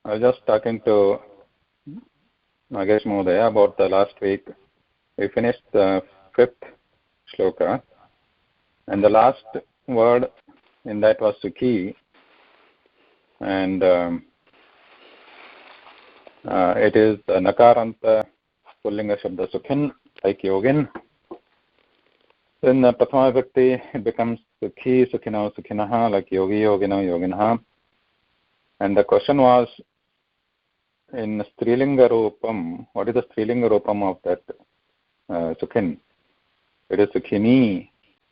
I was just talking to Nagesh Mohdaya about the last week. We finished the 5th shloka, and the last word in that was Sukhi, and it is the Nakaranta Pullinga Shabda Sukhin, like Yogin. In the Prathama Vibhakti, it becomes Sukhi, Sukhino, Sukhinaha, like Yogi, Yogino, Yoginaha. And the question was, in Strilinga Rupam, what is the Strilinga Rupam of that Sukhin? It is Sukhini,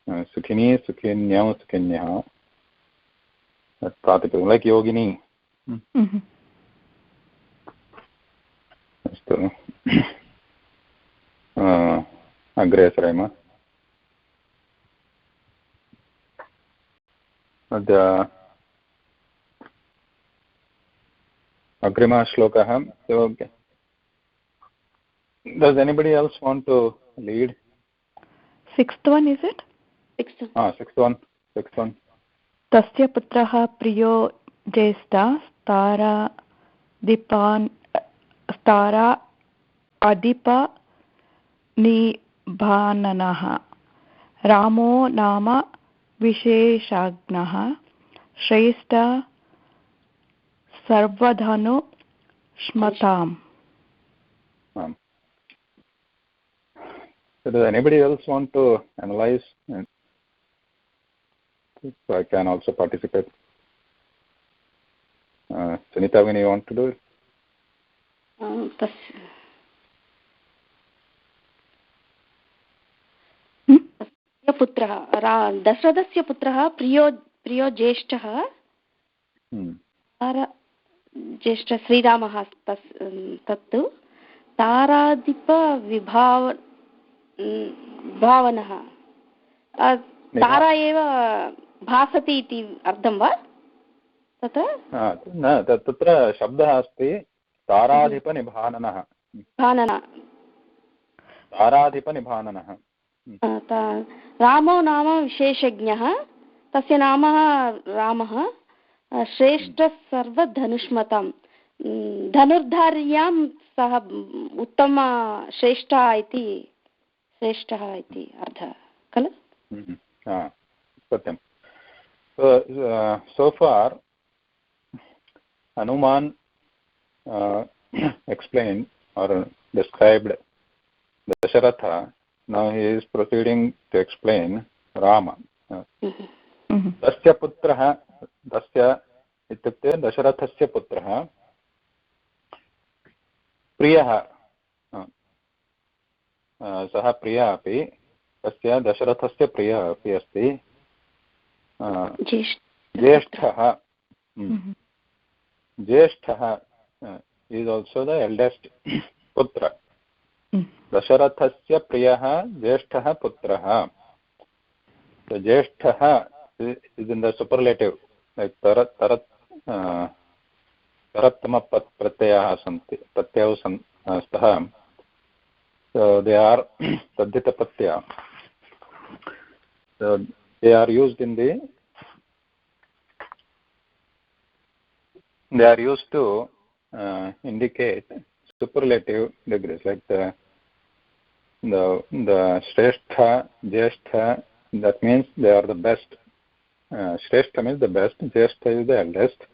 Sukhini, Sukhinyam, Sukhinyaha. That's Pratipam, like Yogini. Astu. Agre Sarema. The Agrima Shlokaha. So, does anybody else want to lead? 6th one, is it? 6th one. 6th one. Tasya putraha priyo jesta stara adipa nibhananaha Ramo nama visheshagnaha Shrestha sarvadhanu shmatam. So does anybody else want to analyze? So I can also participate. Sunita, when you want to do it? दशरथस्य पुत्रः प्रियो ज्येष्ठः ज्येष्ठ श्रीरामः तत्तु ताराधिपविभावनः तारा एव भासति इति अर्थं वा तत्र न तत्र शब्दः अस्ति ताराधिपनिभाननः ताराधिपनिभाननः रामो नाम विशेषज्ञः तस्य नाम रामः श्रेष्ठः सर्वधनुष्मतां धनुर्धार्यां सः उत्तम श्रेष्ठः इति अर्थः खलु सत्यं so far Hanuman explained or described Dasharatha. Now he is proceeding to explain Rama. Tasya putraha, tasya ityukte Dasharathasya putraha priyaha. Saha priya api tasya Dasharathasya priya api asti Jyeshthaha. Jyeshthaha is also the eldest putra. Dasharathasya priyaha Jyeshthaha putraha. So Jyeshthaha is in the superlative, like tarattama pratyaha santi, pratyahu stha. So they are tadhita pratya. So they are used to indicate superlative degrees, like the Shrestha, Jyeshtha, that means they are the best. Shrestha means the best, Jyeshtha is the eldest.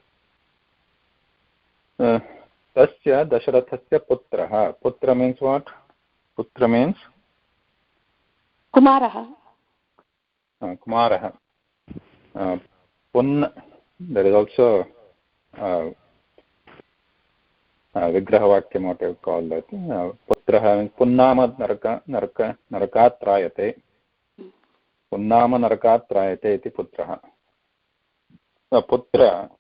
Tasya Dasharathasya putraha. Putra means what? Putra means? Kumaraha. Kumaraha. There is also Vigrahavakyam, what you call that. Putraha means Punnama Narakat Trayate. Punnama Narakat Trayate iti Putraha. Putra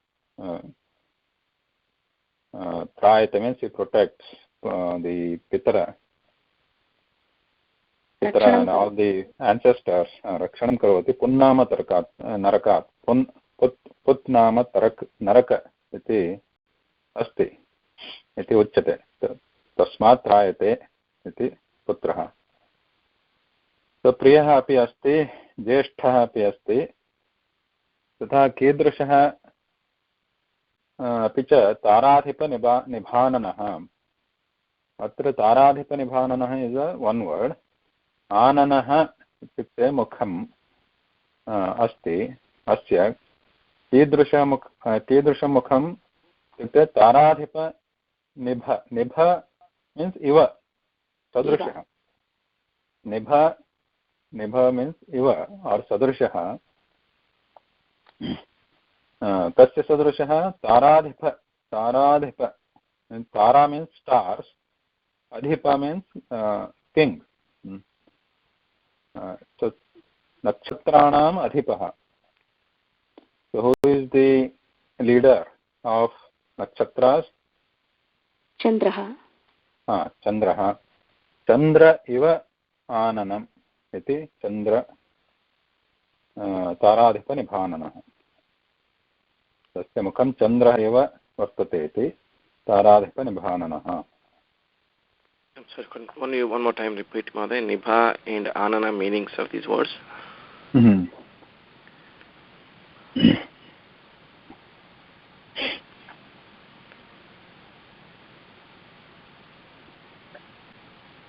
Trayate means he protects the Pitara and all the ancestors. Rakshanam Karovati Punnama Narakat. Putnama Naraka iti asti. इति उच्यते तस्मात् त्रायते इति पुत्रः तो प्रियः अपि अस्ति ज्येष्ठः अपि अस्ति तथा कीदृशः अपि च ताराधिपनिभाननः अत्र ताराधिपनिभाननः इस् वन् वर्ड् आननः इत्युक्ते मुखम् अस्ति अस्य कीदृशं मुखम् इत्युक्ते ताराधिपनिभ निभ मीन्स् इव सदृशः निभ मीन्स् इव आर् सदृशः कस्य सदृशः ताराधिप तारा मीन्स् स्टार्स् अधिप मीन्स् किङ्ग् नक्षत्राणाम् अधिपः so who is the leader of nakshatras चन्द्रः चन्द्रः चन्द्र इव आननम् इति चन्द्र ताराधिपनिभाननः तस्य मुखं चन्द्रः इव वर्तते इति ताराधिपनिभाननः. Sorry, one more time repeat, Mahoday. Nibha and Anana meanings of these words.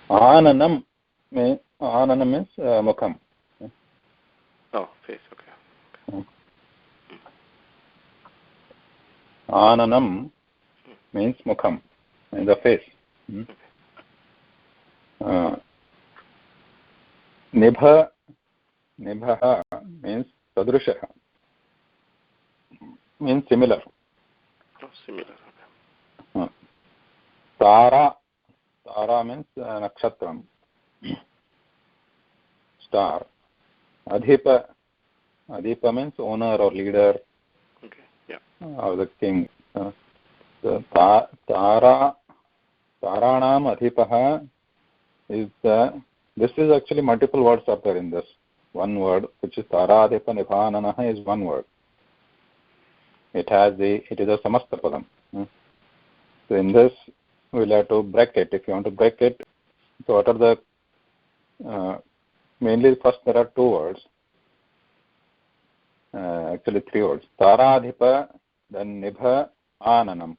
Ananam means mukham. Oh, face. Okay. Ananam means mukham, in the face. Nibha means sadrushaha, means similar. Oh, similar. Okay. Tara means nakshatram, star. Adhipa means owner or leader. Okay. Yeah. Of the king. Taranam adhipaha is this is actually multiple words are there in this one word, which is taradhipa nibhananaha is one word. It is a samasta padam. So in this we'll have to break it. If you want to break it, so what are the mainly first there are two words, actually three words. Taradhipa, then nibha, ananam.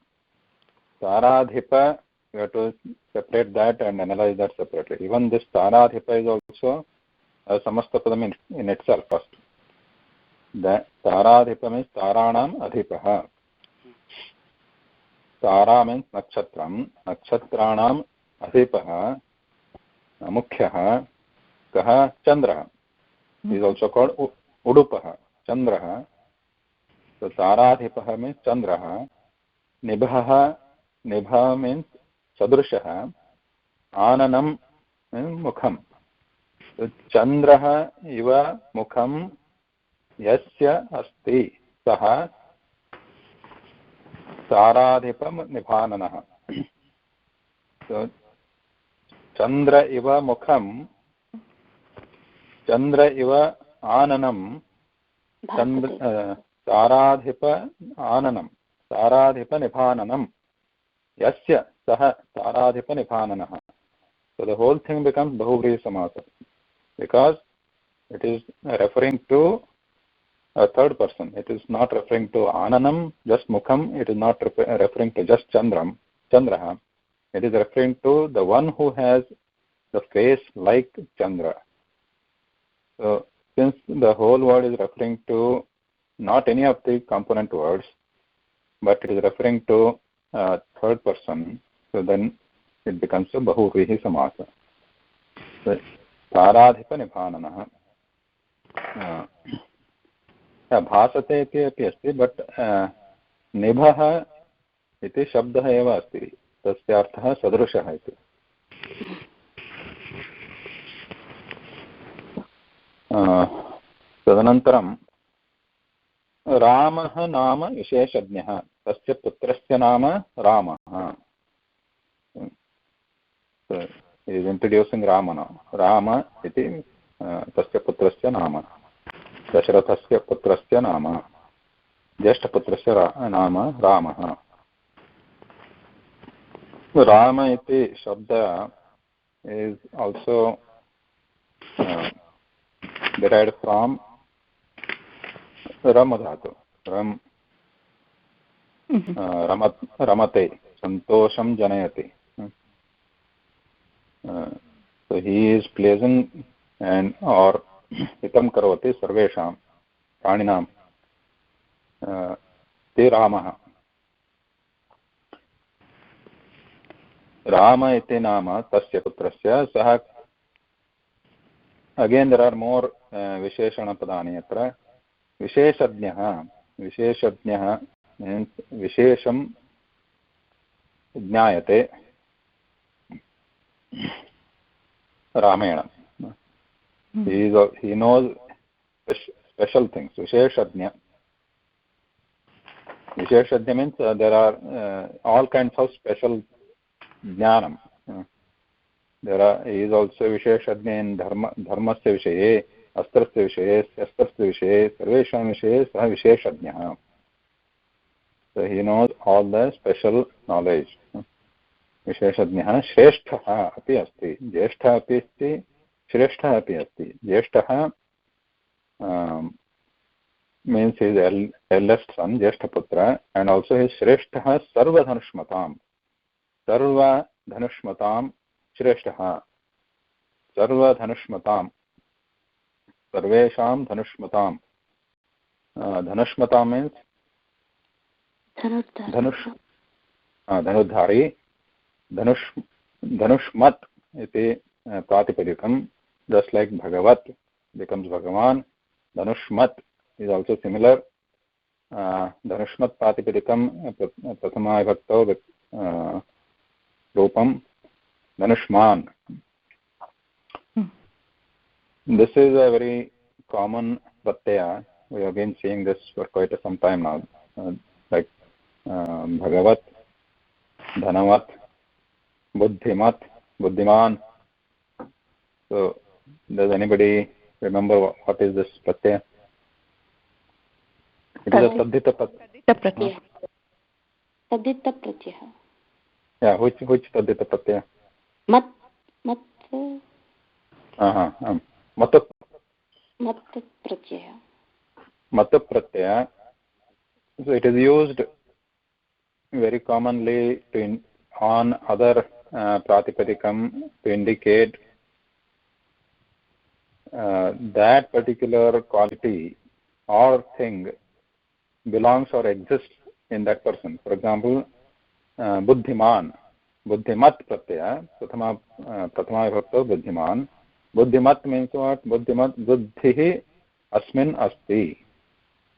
Taradhipa, we have to separate that and analyze that separately. Even this taradhipa is also a samastapadam in itself first. The taradhipa means taranam adhipaha. Tara means nakshatram. Nakshastranam adhipaha, mukhyaha, kaha chandraha. He is also called udupaha, chandraha. So taradhipaha means chandraha. Nibha means sadrushaha. Ananam means mukham. So chandraha iva mukham yasya asti saha taradhipam nibhananah. So chandra iva mukham, chandra iva ananam, taradhipa ananam, taradhipa nibhananam, yasya saha taradhipa nibhananah. So the whole thing becomes bahuvrihi samasa because it is referring to a third person. It is not referring to ananam, just mukham. It is not referring to just chandraha. It is referring to the one who has the face like Chandra. So since the whole word is referring to not any of the component words, but it is referring to a third person, so then it becomes a bahuvrihi samasa. So, taradhipa nibhananah. भासते इति अपि अस्ति but निभः इति शब्दः एव अस्ति तस्य अर्थः सदृशः इति. तदनन्तरं रामः नाम विशेषज्ञः तस्य पुत्रस्य नाम रामः. इस् इण्ट्रोड्यूसिङ्ग् राम इति तस्य पुत्रस्य नाम. दशरथस्य पुत्रस्य नाम, ज्येष्ठपुत्रस्य नाम रामः. राम इति शब्द is also derived from ram dhatu. Ram ramate, santosham janayati. So he is pleasing and or hitam karoti sarvesham praninam. Te Ramaha. Rama iti nama tasya putrasya sah. Again there are more visheshana padani atra. Visheshadnyaha means vishesham jnayate Ramayana. He knows special things. Visheshadnya means there are all kinds of special jnanam. He is also visheshadnya in dharmasya vishaye, astrasya vishaye, shastrasya vishaye, sarvesham vishaye, sah visheshadnya. So he knows all the special knowledge. Visheshadnya shrestha api asti, jeshtha api asti, shrestha api asti. Jeshtha means his eldest son, Jeshtha Putra, and also his Shrestha Sarva Dhanushmatam. Sarva Dhanushmatam Shrestha. Sarva Dhanushmatam. Sarvesham Dhanushmatam. Dhanushmatam means Dhanudhari. Dhanushmat iti Pratipadikam. Just like Bhagavat becomes Bhagavan. Dhanushmat is also similar. Dhanushmat Pratipadikam Prathama Vibhakto Rupam Dhanushman. This is a very common pratyaya. We have been seeing this for quite some time now. Like Bhagavat, Dhanavat, Buddhimat, Buddhiman. So does anybody remember what is this pratyaya? It is a Tadhita pratyaya. Tadhita pratyaya. Yeah, which Tadhita pratyaya? Mat. Mata pratyaya. Mata pratyaya. So it is used very commonly on other pratipadikam to indicate that particular quality or thing belongs or exists in that person. For example, buddhiman, buddhimat pratyaya, prathama vibhakto buddhiman. Buddhimat means what? Buddhimat, buddhihi asmin asti.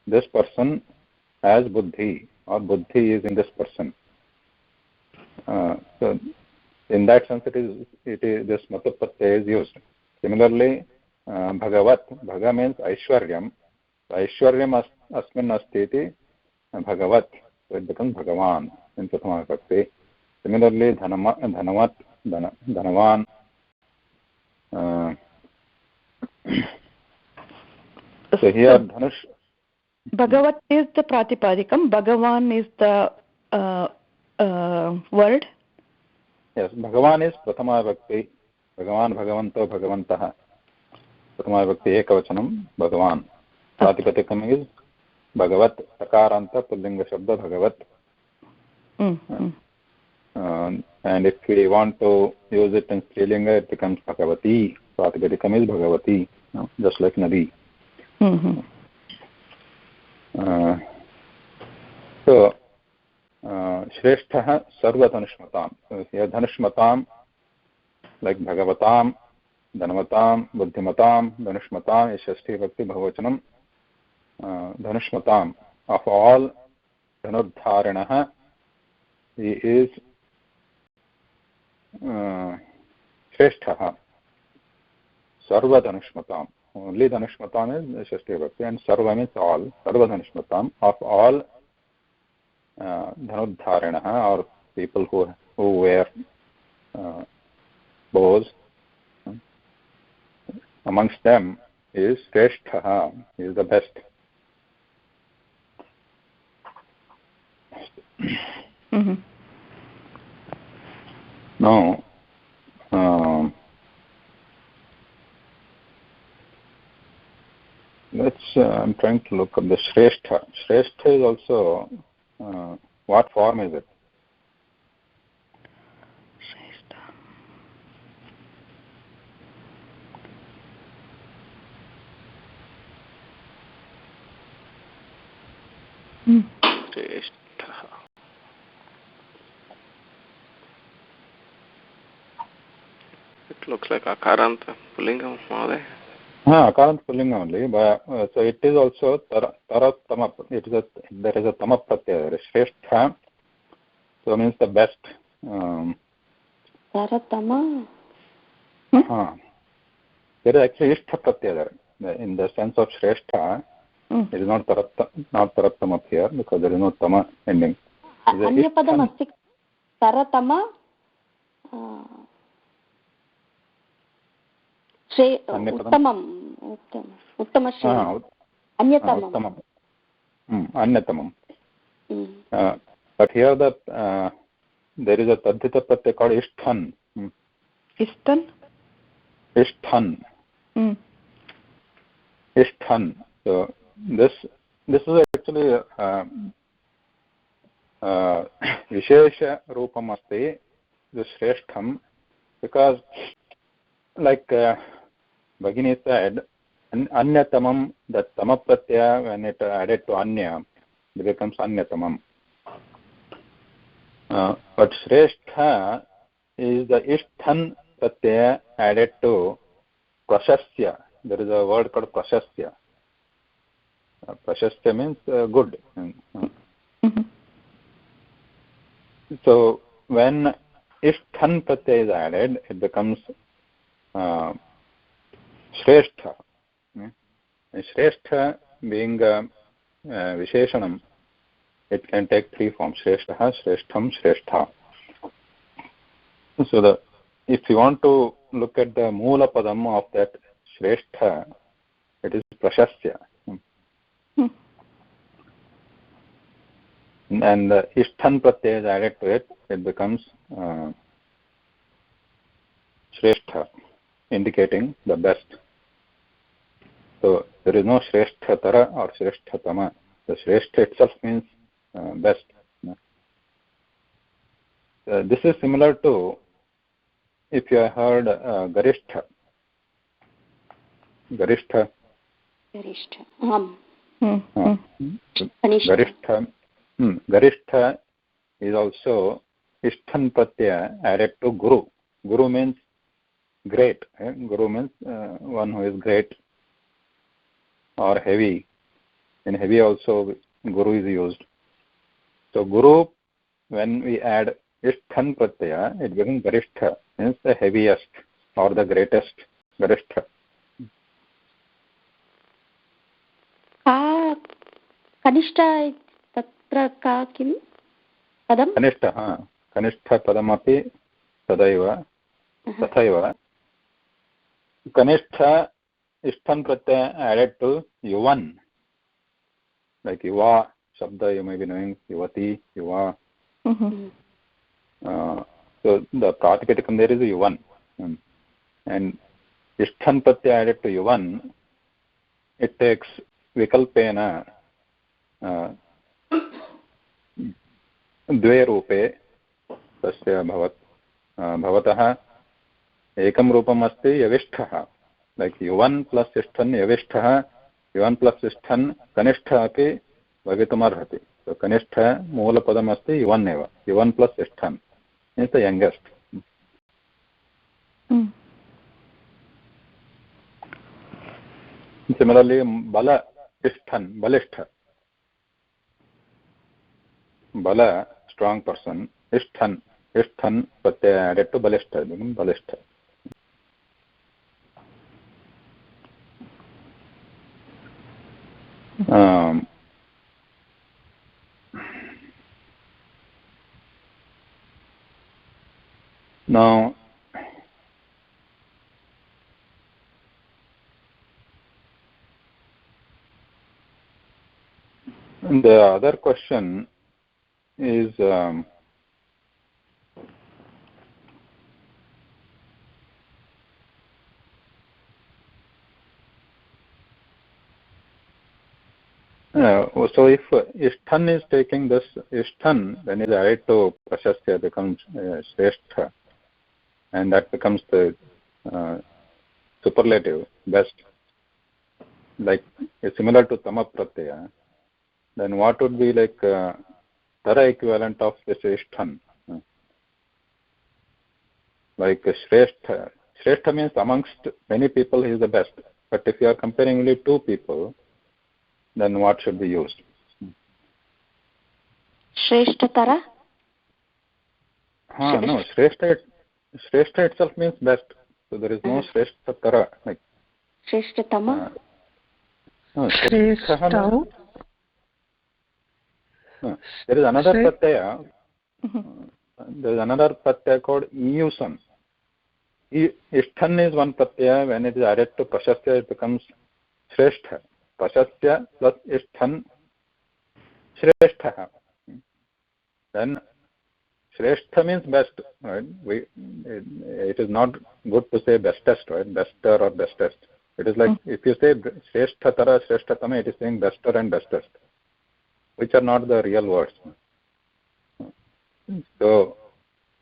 This person has buddhi, or buddhi is in this person. So in that sense it is this mata pratyaya is used. Similarly, Bhagavat, Bhaga means Aishwaryam. Aishwaryam asmin asti iti Bhagavat. So it becomes Bhagavan in Prathama Vibhakti. Similarly, Dhanavat, Dhanavan. So here Dhanush. Bhagavat is the Pratipadikam, Bhagavan is the word. Yes, Bhagavan is Prathama Vibhakti. Bhagavan, Bhagavanto, Bhagavantaha. Prathama Vibhakti Ekavachanam, Bhagavan. Pratipadikam is Bhagavat, Sakaranta, Pullinga Shabda, Bhagavat. And if we want to use it in Strilinga, it becomes Bhagavati. Pratipadikam is Bhagavati, just like Nadi. So, Shrestha Sarva Dhanushmatam. So here Dhanushmatam, like Bhagavatam, Dhanavatam, Buddhimatam, Dhanushmatam, Ishashti Bhakti Bhavachanam. Dhanushmatam, of all Dhanurdharanaha, he is Shrestha. Sarva Dhanushmatam. Only Dhanushmatam is Shashti Bhakti, and Sarva means all. Sarva Dhanushmatam, of all Dhanurdharanaha, or people who wear bows. Amongst them is Shrestha, he is the best. Now, I'm trying to look up the Shrestha. Shrestha is also What form is it? It looks like Akaranta Pullingam, Mahadev. Akaranta Pullingam only, but so it is also Taratama. There is a Tama Pratyaya, Shrestha. So means the best. Taratama. There is actually Ishtha Pratyaya there. In the sense of Shrestha, it is not Tarattam up here because there is no Tama ending. Anyapadam asti Taratama. Uttamam. Anyatamam. Anyatamam. But here there is a Tadhita Pratyaya called Ishthan. Ishthan. Ishthan. So this is actually Vishesha Rupam asti, this Shreshtham, because like Bhagini said, Anyatamam, the Tama Pratyaya, when it added to Anya, it becomes Anyatamam. But Shrestha is the Ishthan Pratyaya added to Prashasya. There is a word called Prashasya. Prashasya means good. So when Ishthan Pratyaya is added, it becomes Shrestha. Shrestha being Visheshanam, it can take three forms: Shrestha, Shreshtham, Shrestha. So if you want to look at the Moola Padam of that Shrestha, it is Prashasya. And the Ishthan Pratyaya is added to it, it becomes Shrestha, indicating the best. So there is no Shresthatara or Shresthatama. The Shrestha itself means best. This is similar to if you have heard Garishtha. Garishtha. Garishtha is also Ishthan Pratyaya added to Guru. Guru means great. Guru means one who is great or heavy. In heavy also Guru is used. So Guru, when we add Ishthan Pratyaya, it becomes Garishtha, means the heaviest or the greatest. Garishtha. Kanishta tatra ka kim padam? Kanishta padamapi tadaiva tathaiva. Kanishta Ishthan Pratyaya added to Yuvan. Like Yuva Shabda, you may be knowing Yuvati, Yuva. So the Pratipadikam there is Yuvan. And Ishthan Pratyaya added to Yuvan, it takes Vikalpena द्वे रूपे तस्य भवतः एकं रूपम् अस्ति यविष्ठः, like युवन् plus इष्ठन् यविष्ठः, युवन् प्लस् इष्ठन् कनिष्ठः अपि भवितुमर्हति. So कनिष्ठ मूलपदम् अस्ति युवन् एव, युवन् प्लस् इष्ठन् means the youngest. Similarly, bala ishthan, balishtha. Bala, strong person. Ishthan, pratyaya added to balishtha, becomes balishtha. Now, the other question is So if Ishthan is taking this Ishthan, then is added to Prashasya, becomes Shrestha, and that becomes the superlative, best, like similar to Tama Pratyaya. Then what would be like Tara equivalent of this Ishthan? Like Shrestha. Shrestha means amongst many people he is the best. But if you are comparing only two people, then what should be used? Shreshtatara? No, Shrestha itself means best. So there is no Shreshtatara. Like, Shreshtatama? No, Shrestha. There is another pratyaya. There is another pratyaya called Iyusan. Ishthan is one pratyaya. When it is added to Prashasya, it becomes Shrestha. Prashasya plus Ishthan, Shrestha. Then Shrestha means best, right? It is not good to say bestest, right? Bester or bestest. It is like if you say Shresthatara, Shresthatama, it is saying bester and bestest, which are not the real words. So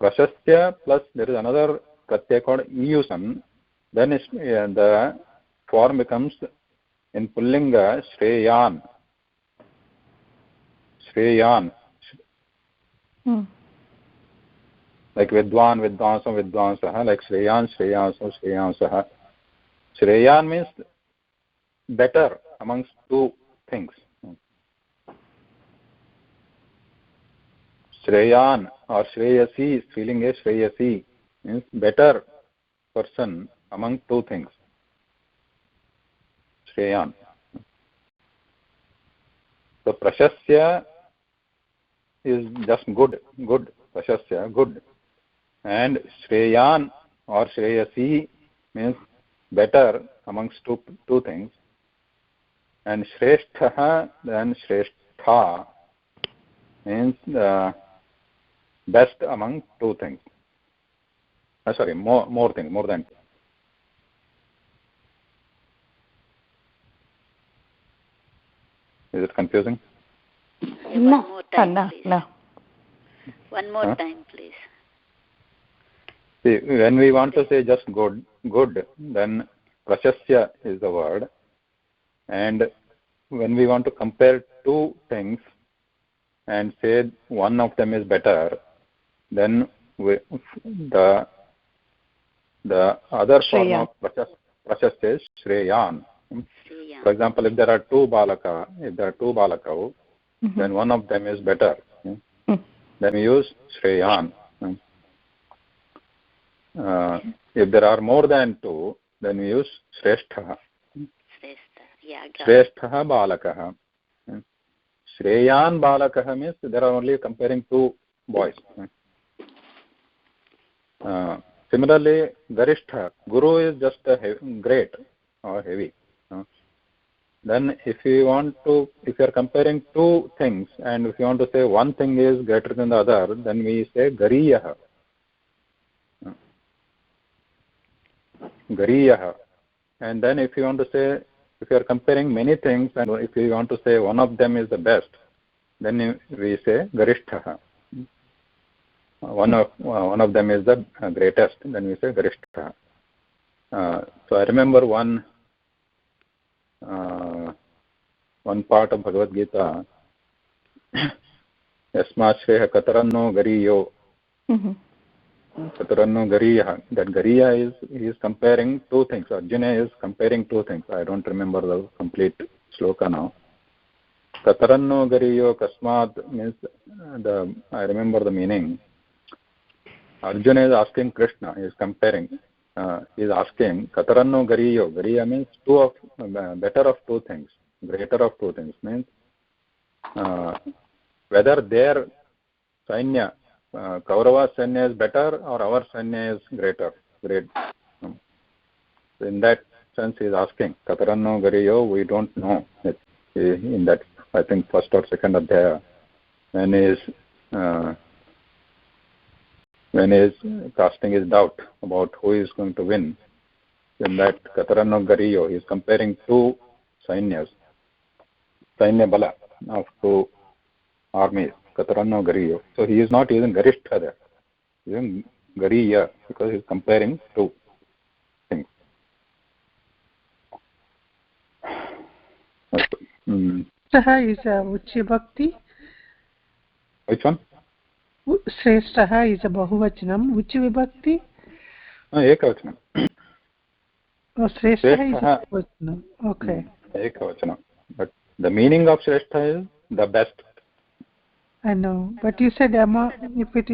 Prashasya plus there is another pratyaya called Iyusan, then the form becomes in Pullinga Shreyan. Shreyan. Like Vidwan, Vidwansa, Vidwansaha, like Shreyan, Shreyansa, Shreyansaha. Shreyan means better amongst two things. Shreyan or Shreyasi, feeling is Shreyasi, means better person among two things. Shreyan. So Prashasya is just good, Prashasya, good. And Shreyan or Shreyasi means better amongst two things. And Shrestha, then Shrestha means best among two things. More things, more than. Is it confusing? One more time, please. No. One more time, please. See, when we want to say just good, then Prashasya is the word. And when we want to compare two things and say one of them is better, then the other form of Prashasya is Shreyan. For example, if there are two balaka, then one of them is better. Then we use Shreyan. If there are more than two, then we use Shrestha. Shrestha balakaha. Shreyan balakaha means there are only comparing two boys. Similarly, Garishtha, Guru is just great or heavy. Then if you are comparing two things, and if you want to say one thing is greater than the other, then we say Gariyaha. Gariyaha. And then if you are comparing many things, and if you want to say one of them is the best, then we say Garishthaha. One of them is the greatest, then we say Garishthaha. So I remember one part of Bhagavad Gita, Yasmat Shreha Kataranno Gariyo. Kataranno Gariya. That Gariya is comparing two things. Arjuna is comparing two things. I don't remember the complete shloka now. Kataranno Gariyo Kasmat means I remember the meaning. Arjuna is asking Krishna, he is comparing. He is asking Kataranno Gariyo. Gariya means better of two things. Greater of two things means whether their Sainya, Kaurava Sainya is better or our Sainya is great. In that sense he is asking Kataranno Gariyo, we don't know. In that, I think, first or second adhyaya, when he is casting his doubt about who is going to win, in that Kataranno Gariyo, he is comparing two Sainyas. Sainya Bala of 2 armies, Kataranno Gariyo. So he is not using Garishtha there. He is using Gariya because he is comparing 2 things. Sreshtaha is a Uchi Bhakti. Which one? Sreshtaha is a Bahuvachanam. Uchi Vibhakti? Ekavachanam. Oh, Sreshtaha is a Bahuvachanam. Okay. Ekavachanam. But the meaning of Sreshta is the best. I know. But you said if it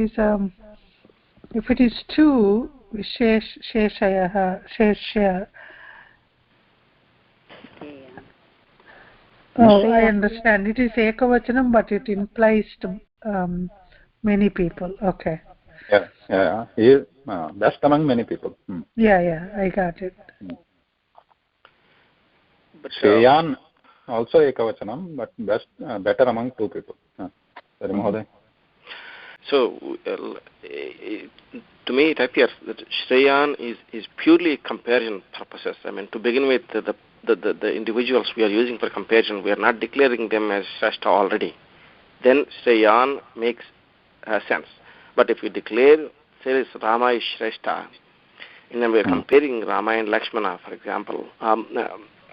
is 2, Sheshaya. Oh, I understand. It is Ekavachanam, but it implies to many people. Okay. Yeah. He is best among many people. Yeah, I got it. But Shreyan also Ekavachanam, but better among 2 people. Sorry, Mahoday. So, to me it appears that Shreyan is purely comparison purposes. I mean, to begin with, the individuals we are using for comparison, we are not declaring them as Shrestha already. Then Shreyan makes sense. But if we declare, say, Rama is Shrestha, and then we are comparing Rama and Lakshmana, for example,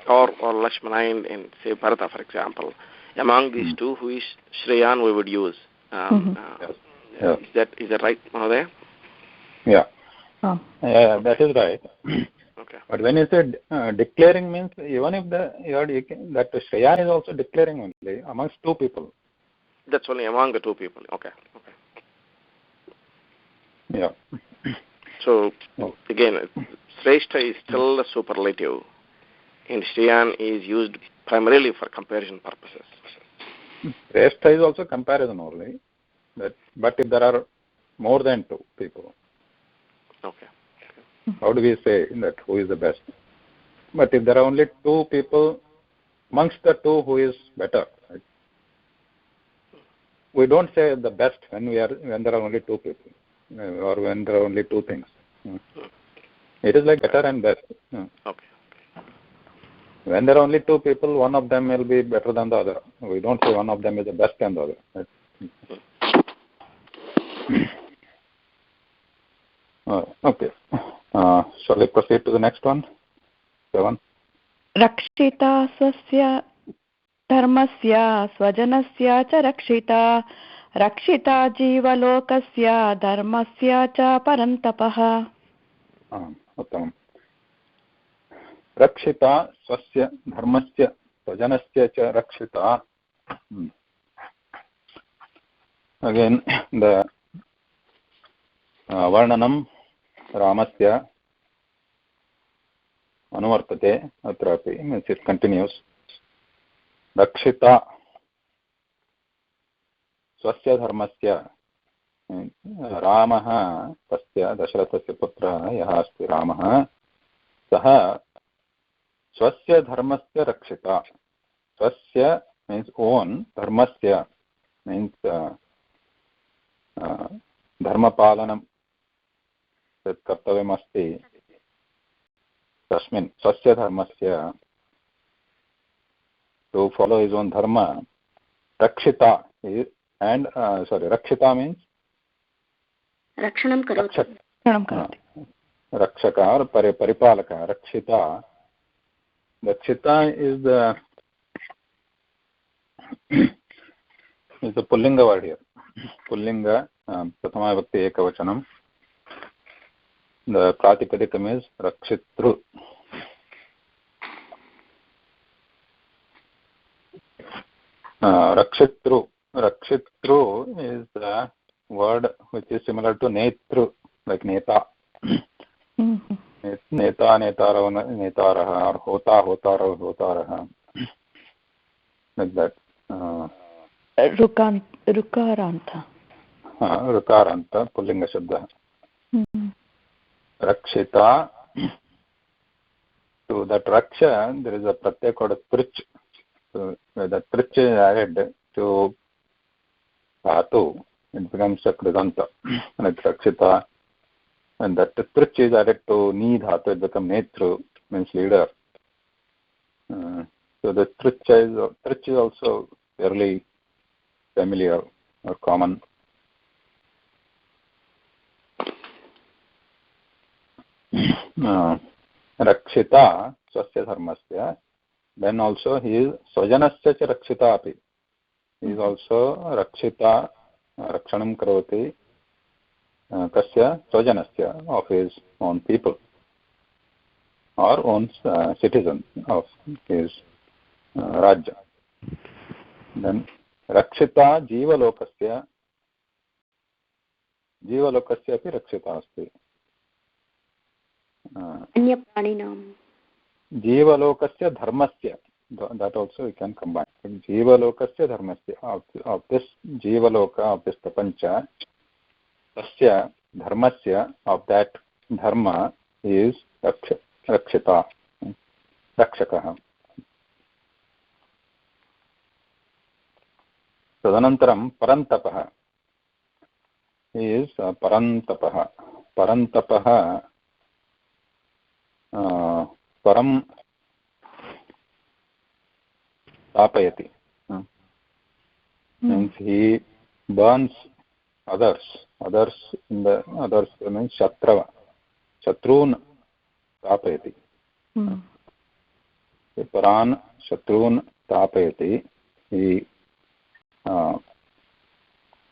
or Lakshmana and say Bharata, for example, among these 2, who is Shreyan we would use. Is that right, Mahoday? Yeah. Yeah, that is right. Okay. But when you said declaring means even if that Shreya is also declaring only amongst 2 people. That's only among the 2 people. Okay. Yeah. So again, Sreshta is still a superlative, and Shreyan is used primarily for comparison purposes. Sreshta is also comparison only, but if there are more than 2 people, okay, how do we say that who is the best? But if there are only 2 people, amongst the 2 who is better, right? We don't say the best when there are only 2 people, or when there are only 2 things. It is like better and best. Okay. When there are only 2 people, one of them will be better than the other. We don't say one of them is the best than the other. Right? Okay. Shall we proceed to the next one? 7. Rakshita swasya dharmasya swajanasya cha rakshita rakshita jivalokasya dharmasya cha parantapah. Uttamam. Rakshita swasya dharmasya swajanasya cha rakshita. Again, the varnanam Ramasya anuvartate atrapi, means it continues. Rakshita swasya dharmasya, Ramah tasya Dasharathasya putra yah asti Ramah saha swasya dharmasya rakshita. Swasya means own, dharmasya means dharma palanam tat kartavyam asti tasmin swasya dharmasya, to follow his own dharma. Rakshita and rakshita means Rakshanam karoti. Rakshaka or paripalaka. Rakshita. Rakshita is the pullinga word here. Pullinga, prathama vibhakti ekavachanam. The pratipadikam is rakshitru. Rakshitru. Rakshitru is the word which is similar to netru, like neta. Neta, netara, netaraha, or hota, hotara, hotaraha. Like that. Rukaranta. Rukaranta, pullinga shabda. Rakshita. To that raksha, there is a pratyaya called trich. So the trich is added to dhatu, it becomes a kridanta. And it's rakshita. And that trich is added to ni dhatu, it becomes netru, means leader. So So the trich is also fairly familiar or common. Rakshita swasya dharmasya. Then also he is swajanasya cha rakshita api. He is also rakshita, rakshanam karoti, kasya swajanasya, of his own people or own citizen of his rajya. Then rakshita jivalokasya api rakshita asti. अन्यप्राणिनां Jivalokasya dharmasya, that also we can combine. Jivalokasya dharmasya, of this jivaloka, of this prapancha, tasya dharmasya, of that dharma is rakshita, rakshakaha. Tadanantaram parantapaha. He is parantapaha. Parantapaha, param tapayati. Means he burns others means shatrun tapayati. Paran shatrun tapayati. He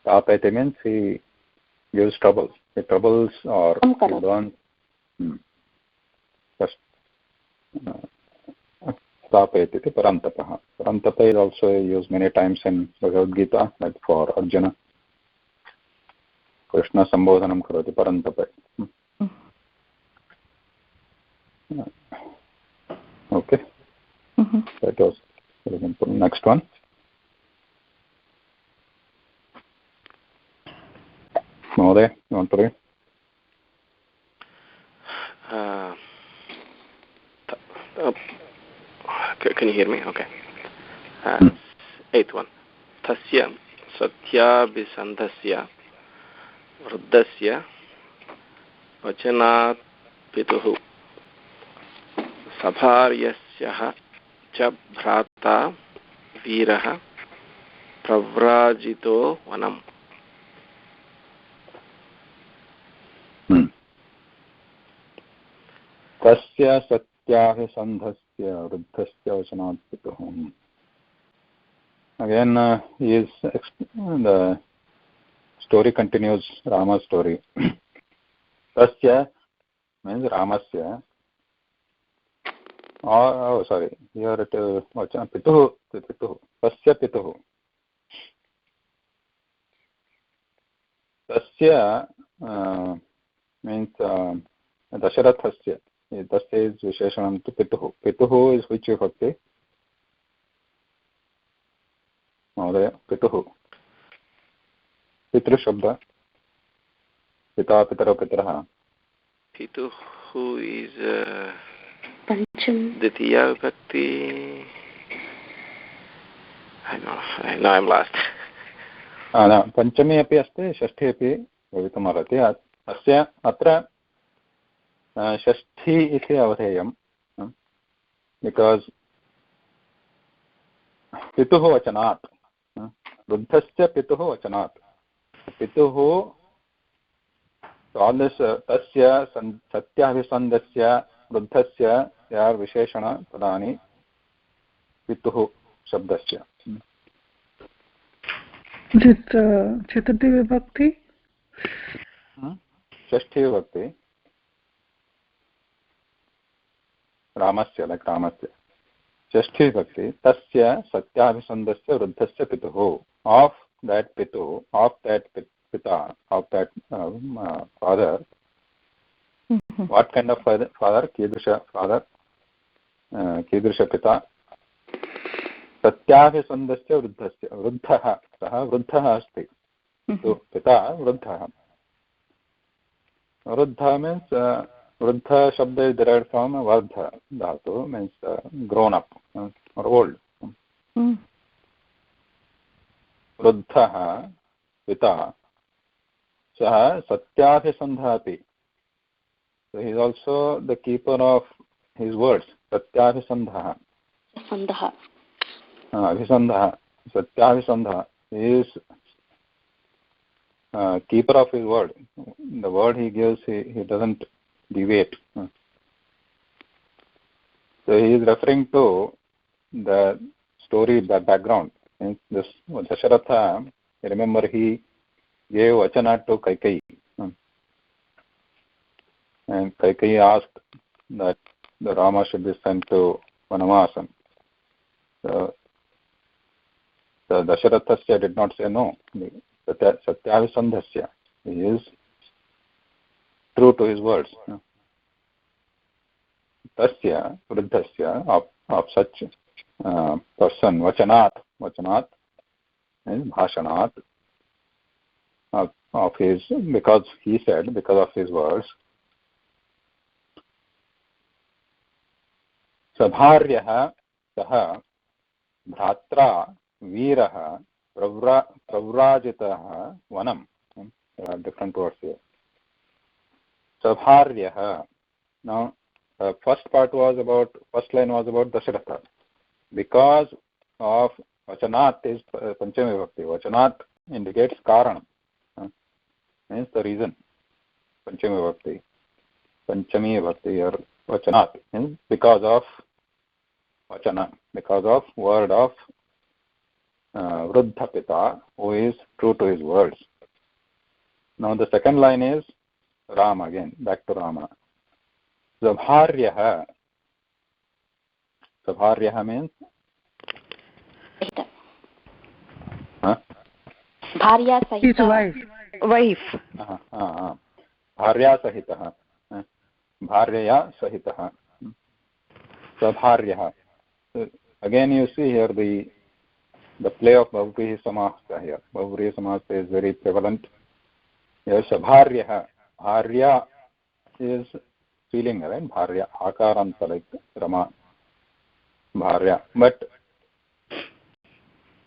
tapayati means he gives troubles. He troubles or he burns. Tapayati parantapaha. Parantapa is also used many times in Bhagavad Gita, like for Arjuna. Krishna sambodhanam karoti parantapa. Okay. That was very important. Next one. Mahoday, you want to read? Can you hear me? Okay. 8th one. Tasya satyabhisandhasya vruddhasya vachanat pituhu sabharyasya cha bhrata veeraha pravrajito vanam. Tasya satyabhisandhasya vruddhasya vachanat pituhu. Again, the story continues, Rama's story. Tasya means Ramasya. Here it is Pituhu. Tasya Pituhu. Tasya means Dasharathasya. Tasya is Visheshanam to Pituhu. Pituhu is which vibhakti? Pituhu. Pitru Shabda. Pita, Pitaro, Pitraha. Pituhu is Pancham. Ditiya Vibhakti. I know I'm lost. Panchami api asti, Shashti api bhavitumarhati. Asya atra Shashti iti avadheyam, because Pituhu vachanat. Vruddhasya Pituhu vachanat. Pituhu, so all this tasya satyabhisandasya vruddhasya, they are visheshana padani Pituhu shabdasya. Is it Chaturthi Vibhakti? Shashti Vibhakti. Ramasya, like Ramasya. Shashti Vibhakti. Tasya satyabhisandasya vruddhasya Pituhu. Of that Pitu, of that Pita, of that father. What kind of father? Kidrisha father. Kidrisha Pita. Satyabhisandasya vruddhasya. Vruddhaha. Saha vruddhaha asti. Pita vruddhaha. Vruddha means vruddha shabda is derived from vardha dhatu, means grown up or old. Vruddhaha pita. Saha satyabhisandhapi. So he is also the keeper of his words. Satyabhisandhaha. Sandha. Abhisandha, Satyabhisandha is keeper of his word. The word he gives, he doesn't deviate. So he is referring to the story, the background. In this Dasharatha, remember he gave Vachana to Kaikeyi. And Kaikeyi asked that the Rama should be sent to Vanavasan. So Dasharathasya did not say no. Satyabhisandhasya. He is true to his words. Tasya, Vruddhasya, of such person, Vachanat is Bhashanat, of his, because he said, because of his words. Sabharyah saha bhratra veerah pravrajitah vanam. There are different words here. Sabharyah. Now, first line was about Dasharatha. Because of Vachanat is Panchami Vibhakti. Vachanat indicates Karanam. Means the reason. Panchami Vibhakti or Vachanat means because of Vachana, because of word of Vruddha Pita, who is true to his words. Now the second line is Rama again, back to Rama. Sabharyah means Bharya Sahita. His wife. Bharya Sahitah. Bharyaya Sahitah. Sabharyah. So again you see here the play of Bahuvrihi Samasa here. Bahuvrihi Samasa is very prevalent. Here Sabharyah. Bharya is feeling, right? Bharya, Akaranta, like Rama. Bharya. But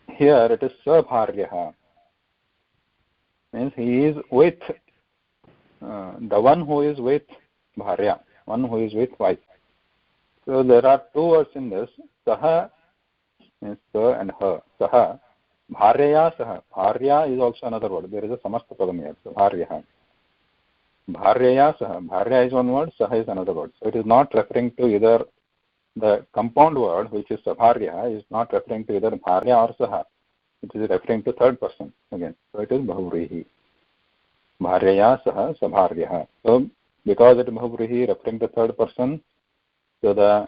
here it is Sabharyah. Means he is with the one who is with Bharya, one who is with wife. So there are two words in this. Saha means sir and her. Saha. Bharyaya saha. Bharya is also another word. There is a samasta padam here. So Bharya. Bharyaya saha. Bharya is one word, saha is another word. So it is not referring to either the compound word, which is Sabharya, is not referring to either Bharya or saha. It is referring to third person again. So it is Bahuvrihi. Bharyaya saha Sabharya. So because it is Bahuvrihi referring to third person, so the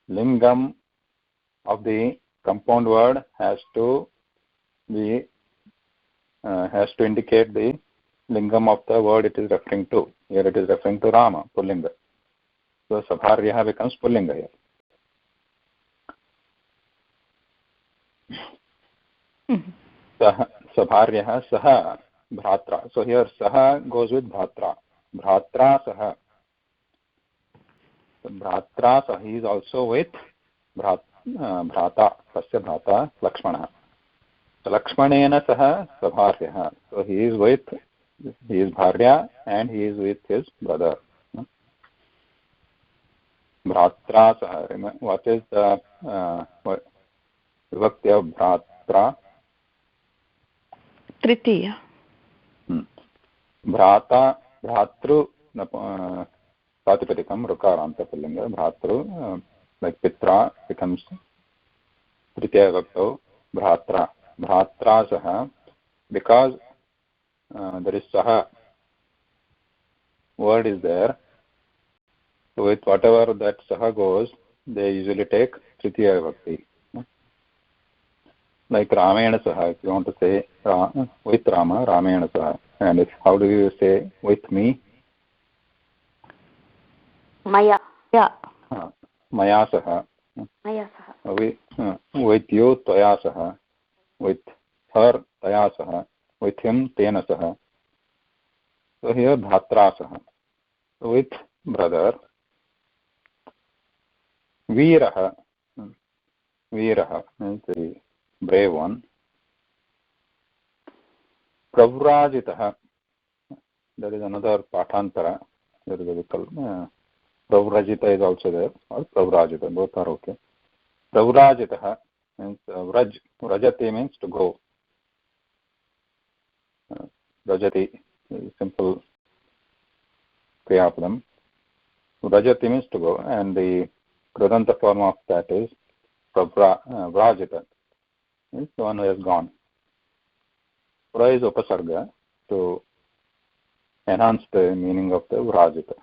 lingam of the compound word has to indicate the lingam of the word it is referring to. Here it is referring to Rama, Pullinga. So Sabharya becomes Pullinga here. Sabharya saha bhratra. So here saha goes with bhratra. Bhratra saha. So bhratra saha, he is also with bhrata, tasya bhrata Lakshmana. So Lakshmanena saha Sabharya. So he is Bharya and he is with his brother. Bhratra saha. What is the vibhakti of bhratra? Tritiya. Bhrata, Bhratru, Pratipadikam, Rukaranta Pullinga, Bhratru, like Pitra becomes Tritiya Vibhakto, Bhratra. Bhratra saha, because there is saha, word is there, so with whatever that saha goes, they usually take Tritiya Vibhakti. Like Ramayana saha, if you want to say with Rama, Ramayana saha. And how do you say with me? Maya. Maya saha. With you, Tvaya saha. With her, Taya saha. With him, Tena saha. So here, Bhatra saha. So with brother. Veeraha. Veeraha means the brave one. Pravrajitaha. There is another Pathantara. There is a Pravrajita is also there, or Pravrajita, both are okay. Pravrajitah means vraj. Vrajati means to go. Vrajati, simple kriyapadam. Vrajati means to go, and the Kridanta form of that is Vrajita, means the one who has gone. Pra is upasarga to enhance the meaning of the Vrajita.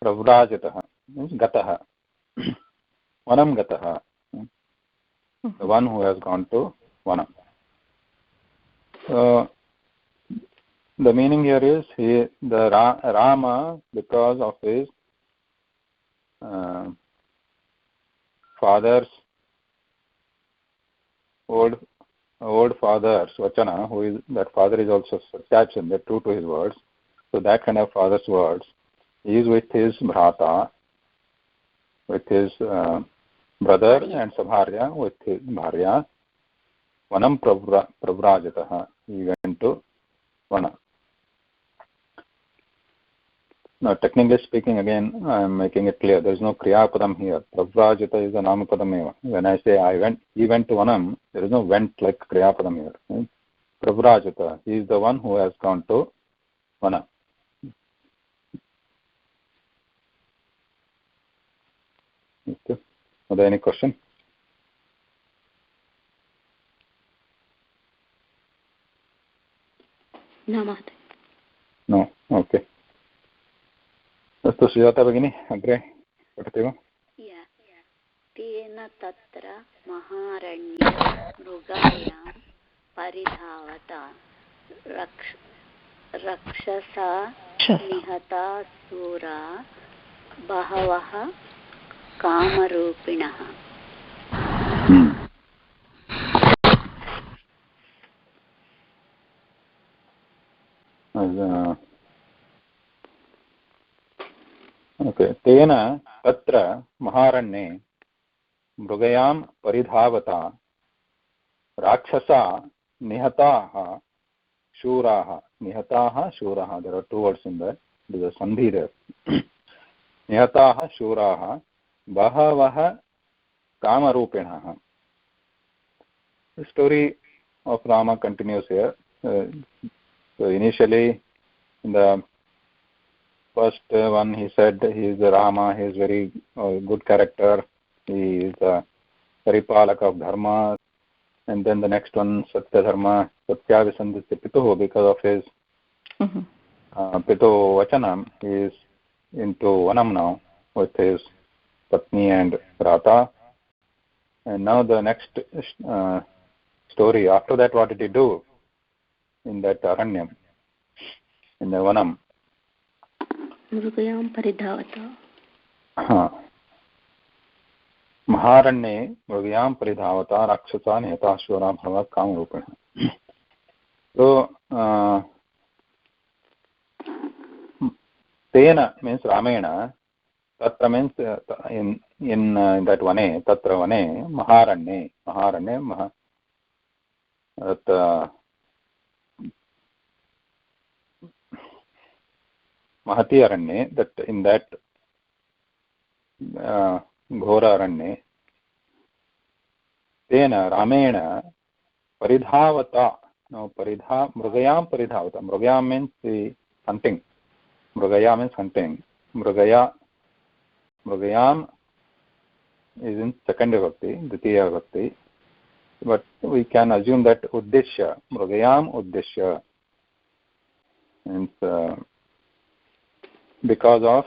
Pravrajitah means Gataha. Vanam Gataha, the one who has gone to Vanam. The meaning here is Rama, because of his father's old father's vachana, who is that father is also Satyachandra, true to his words. So that kind of father's words, he is with his bhrata, with his brother, and Sabharya with his bharya. Vanam pravrajataha, he went to Vana. Now, technically speaking, again, I am making it clear. There is no kriya padam here. Pravrajata is a nama padam eva. When I say he went to Vanam, there is no went like kriya padam here. Right? Pravrajata, he is the one who has gone to Vana. Okay. Are there any question? No. No. Okay. अस्तु सुजाता भगिनी अग्रे पठति वा? तेन तत्र महारण्ये मृगायां परिधावता रक्षसा निहता सूरा बहवः कामरूपिणः. Okay. Tena tatra maharanye mrugayaam paridhavata rakshasa nihataha shuraha. Nihataha shuraha. There are two words in there. There is a sandhi there. Nihataha shuraha bahavaha kamarupinaha. The story of Rama continues here. So initially, in the first one, he said he is Rama, he is very good character, he is the Paripalaka of Dharma, and then the next one, Satya Dharma, Satya Visandhiti Pituho, because of his Pito Vachanam, he is into Vanam now with his Patni and Rata. And now the next story, after that, what did he do in that Aranyam, in the Vanam? मृगयां परिधावता. महारण्ये मृगयां परिधावता राक्षसा निहताश्वरा भवत् कामरूपिणः. So tena means Ramena, tatra means in that vane, tatra vane, maharanye Mahati Aranye, that in that Ghora Aranye, Tena Ramena Paridhavata. No, Mrugayam Paridhavata. Mrugayam means the hunting. Mrugaya means hunting. Mrugayam is in second vibhakti, Ditiya vibhakti. But we can assume that Uddeshya, Mrugayam Uddeshya, means because of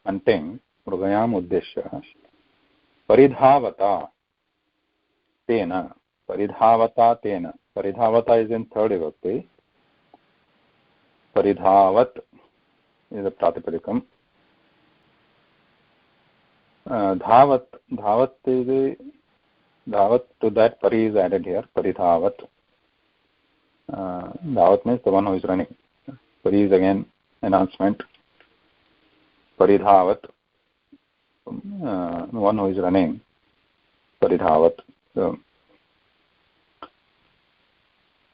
hunting, Mrugayam Uddeshya, Paridhavata Tena. Paridhavata Tena. Paridhavata is in third vibhakti. Paridhavat is a Pratipadikam. Dhavat is Dhavat, to that Pari is added here. Paridhavat. Dhavat means the one who is running. Pari is again announcement. Paridhavat, the one who is running. Paridhavat. So,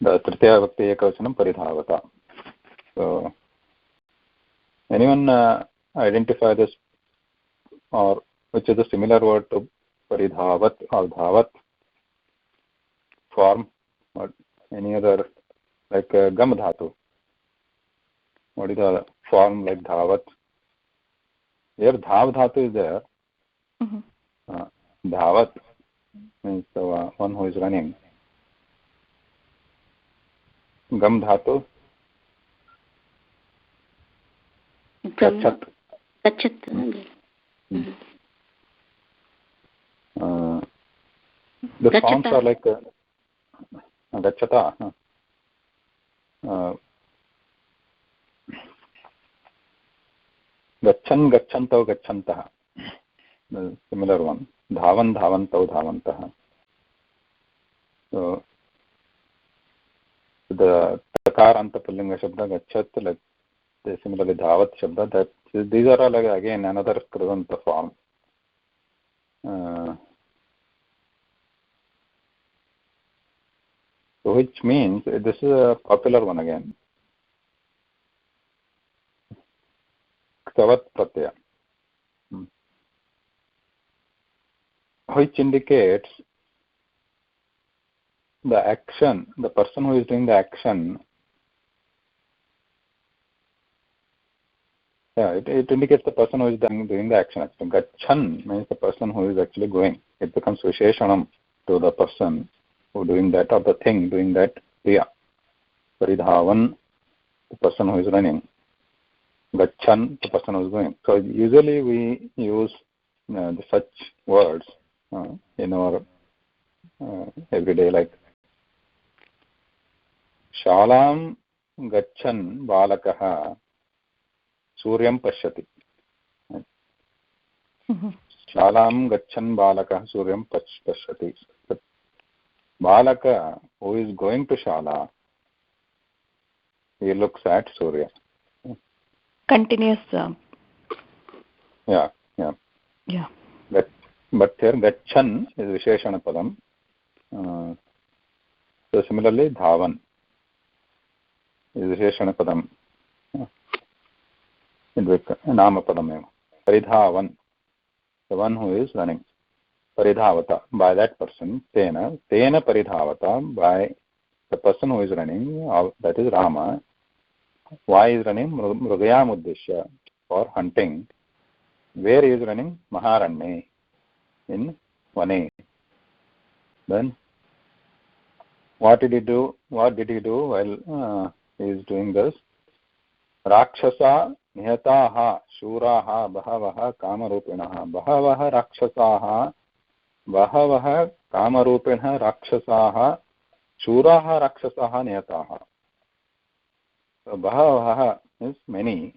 the Tritiya Vibhakti Ekavachanam Paridhavata. So, anyone identify this, or which is a similar word to paridhavat or dhavat form, or any other, like gam dhatu. What is the form like dhavat? Here dhav dhatu is there. Dhavat means the one who is running. Gam dhatu. Gachat. The forms are like gachata. Gachan, gachanto, gachantah. The similar one. Dhavan, dhavanto, dhavantah. So the takaranta pullinga shabda gachat, like similarly dhavat shabda, that these are all like, again another krudanta form. So which means this is a popular one again. Ktavat pratyaya, which indicates the action, the person who is doing the action. Yeah, it indicates the person who is doing the action. Actually, gachan means the person who is actually going. It becomes visheshanam to the person who is doing that, or the thing doing that kriya. Paridhavan, the person who is running. Gachan, the person who is going. So usually we use such words in our everyday, like Shalam gachan balakaha Suryam pashyati. Shalam gachan balaka Suryam pashyati. The balaka who is going to Shala, he looks at Surya. Continuous. Yeah. But here gachan is visheshana padam. So similarly, dhavan is visheshana padam. Nama padam. Paridhavan, the one who is running. Paridhavata, by that person. Tena paridhavata, by the person who is running, that is Rama. Why is running? Mrugayam uddeshya, for hunting. Where he is running? Maharanye, in Vane. Then what did he do? What did he do while he is doing this? Rakshasa nihataha shuraha bahavaha kamarupinaha. Bahavaha rakshasaha, bahavaha kamarupinaha rakshasaha, shuraha rakshasaha nihataha. So bahavaha is many.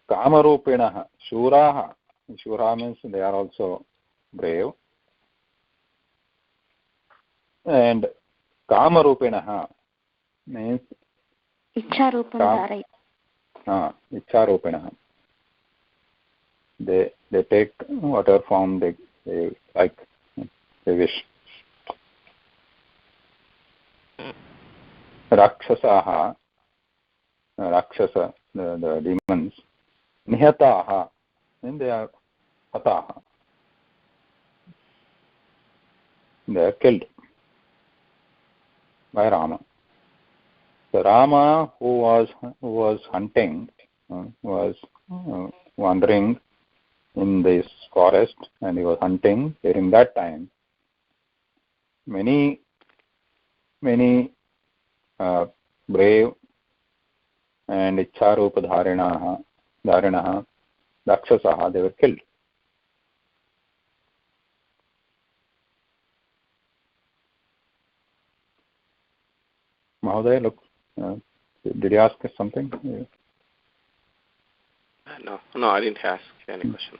Kamarupinaha, shuraha. Shura means they are also brave. And kamarupinaha means Ichharupam. Ichharupinaha. They take whatever form they like, they wish. Rakshasaha, Rakshasa, the demons. Nihataha, and they are hataha. They are killed by Rama. So Rama, who was hunting, was wandering in this forest, and he was hunting. During that time, many brave and ichharupa dharinaha rakshasaha, they were killed. Mahoday, look, did you ask us something? No, I didn't ask any question.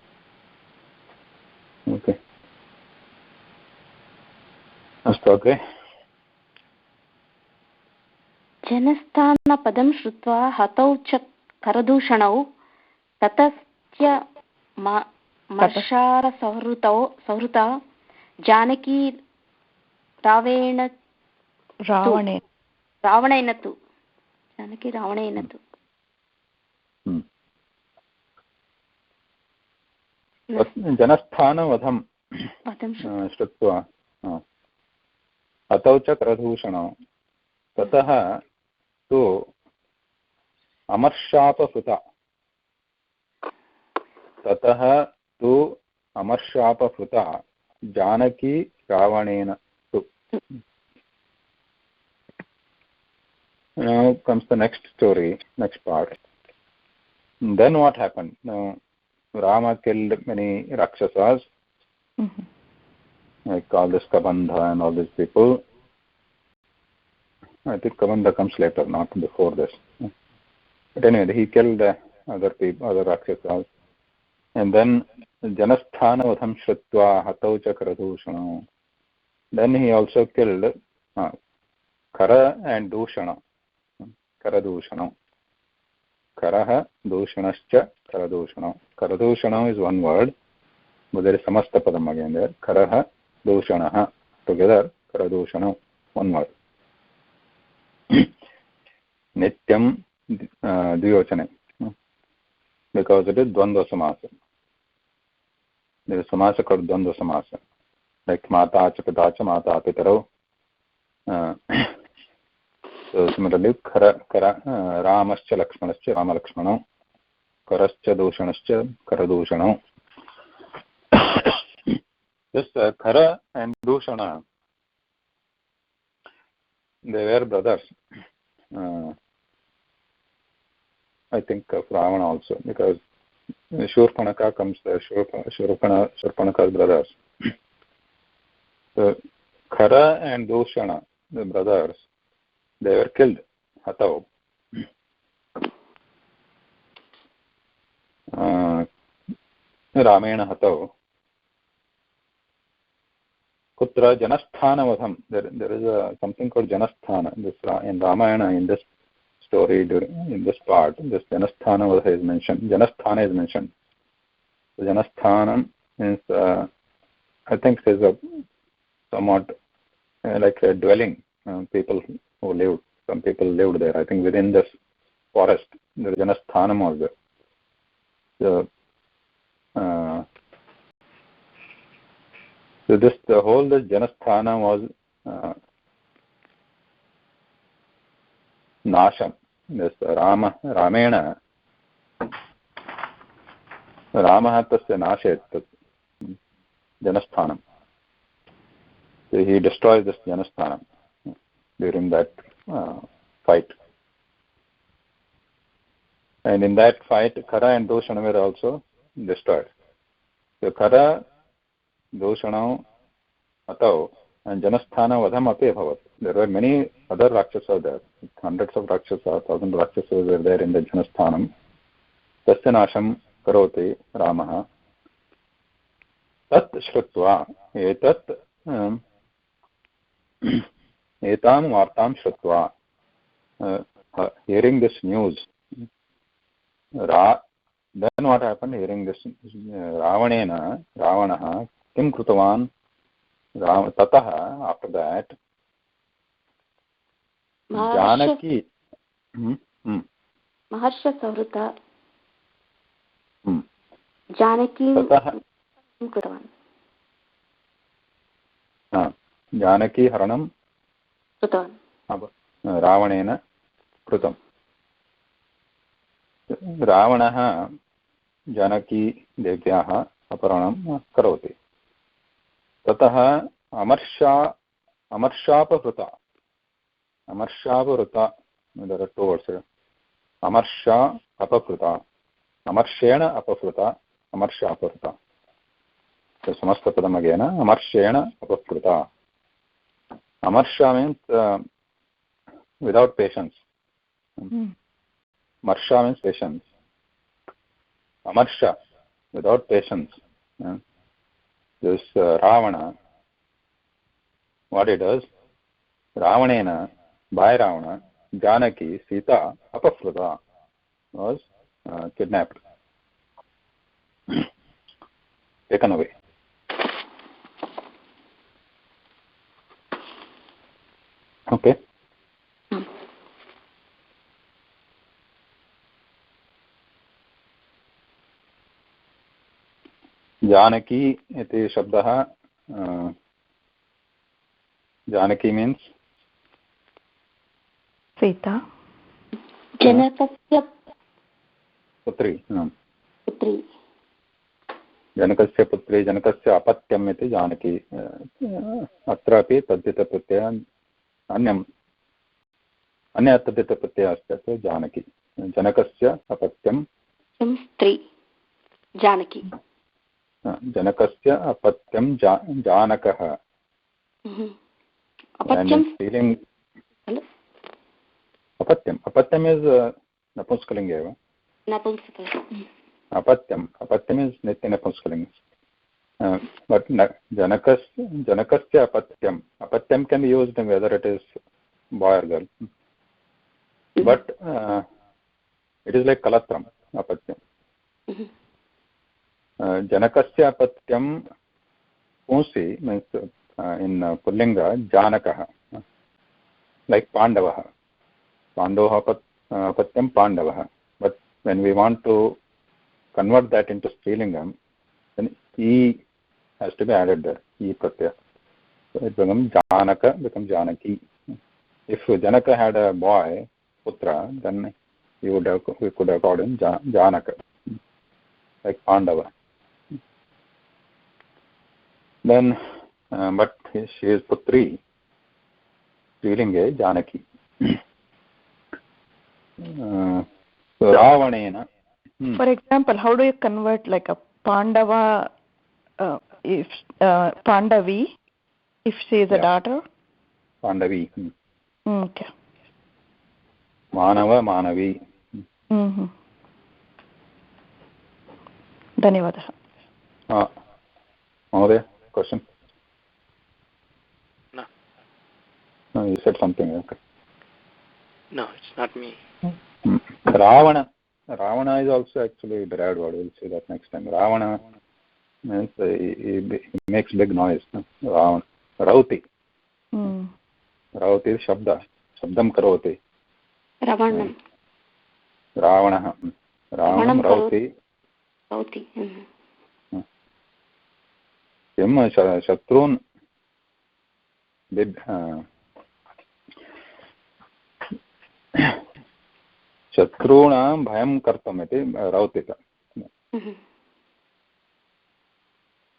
Okay. Astu agre. जनस्थानपदं श्रुत्वा हतौ च करदूषणौ ततस्य मर्षारसहृता जानकी रावणेन तु जनस्थानवधं श्रुत्वा हतौ च करदूषणौ ततः तु अमर्शापहृता जानकी रावणेन तु. Now comes the next story, next part. Then what happened? Now Rama killed many Rakshasas, like all this Kabandha and all these people. I think Kabandha comes later, not before this. But anyway, he killed other people, other Rakshasas. And then Janasthanavadham Shrutva Hatau cha Karadushanam. Then he also killed Kara and Dushana. Karadushanam. Karaha Dushanascha Karadushanam. Karadushanam is one word, but there is Samasta Padam again there. Karaha Dushanaha. Together, Karadushanam, one word. Nityam Dvyochane. Because it is Dvandva Samasa. There is Samasa called Dvandva Samasa. Like Mata cha Pita cha Mata Pitaro. So similarly, Ramascha Lakshmanascha Rama Lakshmano. Karascha Dushanascha Karadushanam. This Kara and Dushana, they were brothers. I think of Ravana also, because Shurpanaka comes there, Shurpanaka's brothers. So Kara and Dushana, the brothers, they were killed. Hatau. Ramena Hatau. Kutra Janasthanavadham. There is something called Janasthana in Ramayana, in this story, in this part. This Janasthanavadha is mentioned. Janasthana is mentioned. So Janasthanam means, I think it is a somewhat like a dwelling. People who lived, some people lived there. I think within this forest, there is Janasthanam also. So, so this Janasthana was Nasham. This Ramena tasya nashet Janasthanam. So he destroys this Janasthanam during that fight. And in that fight, Kara and Dushana were also destroyed. So Kara, Dushana, Atau, and Janasthana Vadham api bhavat. There were many other Rakshasas there. Hundreds of Rakshasas, 1,000 Rakshasas were there in the Janasthanam. Tasya nasham karoti Ramaha. Tat shrutva. Etat etam vartam shrutva. Hearing this news, then what happened? Hearing this, Ravanaha, kim krutavan, tataha, after that, Janaki. Maharsha Savruta. Janaki kim krutavan. Janaki haranam krutavan. Ravanena कृतं. रावणः जानकी देव्याः अपहरणं करोति. ततः अमर्षापहृता there are two words. अमर्षा अपहृता, अमर्षेण अपहृता, अमर्षा अपहृता. So समस्तपदम् again. अमर्षेण अपहृता. Amarsha means without patience. Marsha means patience. Amarsha, without patience. This Ravana, what he does, Ravanena, by Ravana, Janaki, Sita, Apafruta, was kidnapped, taken away. Okay. Janaki इति शब्दः Janaki means Sita जनकस्य पुत्री पुत्री जनकस्य पुत्री जनकस्य अपत्यम् इति जानकी अत्रापि तद्धितप्रत्ययः अन्यः तद्धितप्रत्ययः अस्ति अत्र जानकी जनकस्य अपत्यं स्त्री जानकी जनकस्य अपत्यं जानकः अपत्यम् इस् नपुंसकलिङ्ग एव अपत्यम् is नित्यनपुंसकलिङ्ग but janakasya apathyam can be used whether it is boy or girl, but it is like kalatram apathyam. Janakasya apathyam punsi means in pullinga janakah, like pandavah apathyam pandavah, but when we want to convert that into strilingam, then e has to be added there, e pratyaya. So it becomes janaka, becomes janaki. If Janaka had a boy, putra, then we could have called him Janaka, like Pandava. Then, but she is Putri, Strilinge, Janaki. So Ravanena. For example, how do you convert like a Pandava, if Pandavi, if she is a daughter? Pandavi. Okay. Manava, Manavi. धन्यवादः. Mहोदय, question? No. No, you said something. Okay. No, it's not me. Ravana is also actually a derived word. We'll see that next time. Ravana means he makes big noise. Ravana. Rauti. Rauti is shabda. Shabdam karoti. Ravanam. Ravanah. Ravanam rauti. Rauti. Kim shatrun शत्रूणां भयं कर्तुम् इति रौतिक.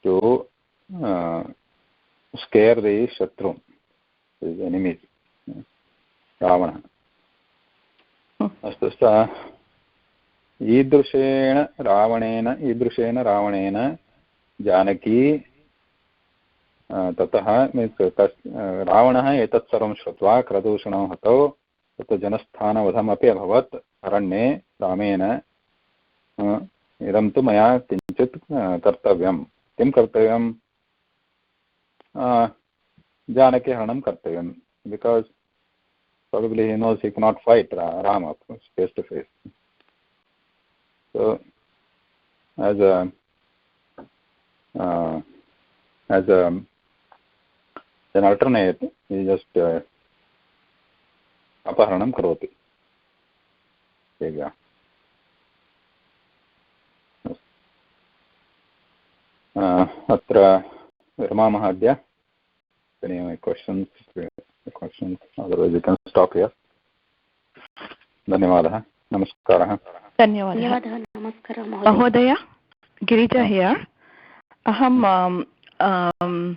To scare the shatru, his enemies, Ravana. अस्तु ईदृशेन रावणेन जानकी ततः रावणः एतत् सर्वं श्रुत्वा क्रतूषणौ हतौ तत्र जनस्थानवधमपि अभवत् अरण्ये रामेण इदं तु मया किञ्चित् कर्तव्यं. किं कर्तव्यं? जानकी हरणं कर्तव्यं. Because probably he knows he cannot fight Rama face to face. So as an alternate, he just अपहरणं करोति. अत्र विरमामः अद्य. Any questions? Otherwise we can stop here. धन्यवादः. नमस्कारः. धन्यवादः. महोदय, गिरिजा here. अहं